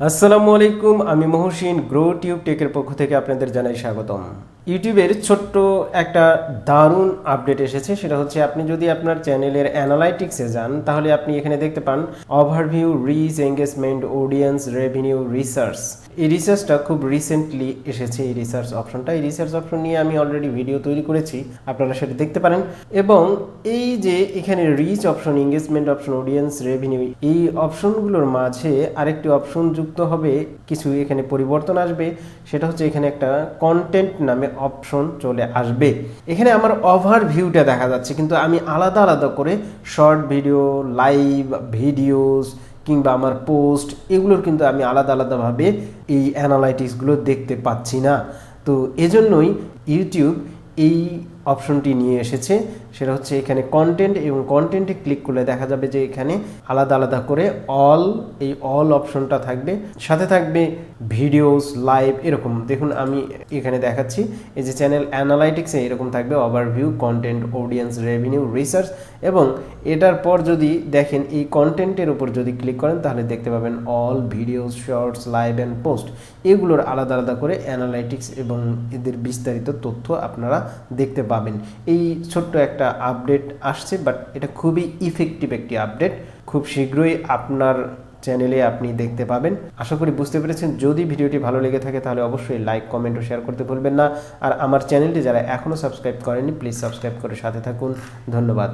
আসসালামু আলাইকুম, আমি মহসিন গ্রো টিউব টেকের পক্ষ থেকে আপনাদের জানাই স্বাগতম। ইউটিউবের ছোট্ট একটা দারুণ আপডেট এসেছে, সেটা হচ্ছে আপনি যদি আপনার চ্যানেলের অ্যানালাইটিক্সে যান তাহলে আপনি এখানে দেখতে পান overview, reach, engagement, audience, revenue, research. এই রিসার্চটা খুব রিসেন্টলি এসেছে, এই রিসার্চ অপশনটা। এই রিসার্চ অপশন নিয়ে আমি অলরেডি ভিডিও তৈরি করেছি, আপনারা সেটা দেখতে পারেন। এবং এই যে এখানে reach option, engagement option, audience, revenue, এই অপশনগুলোর মাঝে আরেকটি অপশন যুক্ত হবে, কিছু এখানে পরিবর্তন আসবে। সেটা হচ্ছে এখানে একটা কন্টেন্ট নামে অপশন চলে আসবে। এখানে আমার ওভারভিউটা দেখা যাচ্ছে, কিন্তু আমি আলাদা আলাদা করে শর্ট ভিডিও, লাইভ ভিডিওস কিংবা আমার পোস্ট, এগুলোর কিন্তু আমি আলাদা আলাদাভাবে এই অ্যানালাইটিক্সগুলো দেখতে পাচ্ছি না। তো এজন্যই ইউটিউব এই অপশনটি নিয়ে এসেছে, সেটা হচ্ছে এখানে কন্টেন্ট, এবং কন্টেন্টে ক্লিক করলে দেখা যাবে যে এখানে আলাদা আলাদা করে এই অল অপশনটা থাকবে, সাথে থাকবে ভিডিওস, লাইভ, এরকম। দেখুন আমি এখানে দেখাচ্ছি, এই যে চ্যানেল অ্যানালাইটিক্সে এরকম থাকবে overview, content, audience, revenue, research. এবং এটার পর যদি দেখেন এই কন্টেন্টের উপর যদি ক্লিক করেন তাহলে দেখতে পাবেন all videos, shorts, live and post, এগুলোর আলাদা আলাদা করে অ্যানালাইটিক্স এবং এদের বিস্তারিত তথ্য আপনারা দেখতে পাবেন। এই ছোট্ট একটা আপডেট আসছে, বাট এটা খুবই ইফেক্টিভ একটি আপডেট। খুব শীঘ্রই আপনার চ্যানেলে আপনি দেখতে পাবেন। আশা করি বুঝতে পেরেছেন। যদি ভিডিওটি ভালো লেগে থাকে তাহলে অবশ্যই লাইক, কমেন্ট ও শেয়ার করতে ভুলবেন না। আর আমার চ্যানেলটি যারা এখনও সাবস্ক্রাইব করেননি, প্লিজ সাবস্ক্রাইব করে সাথে থাকুন। ধন্যবাদ।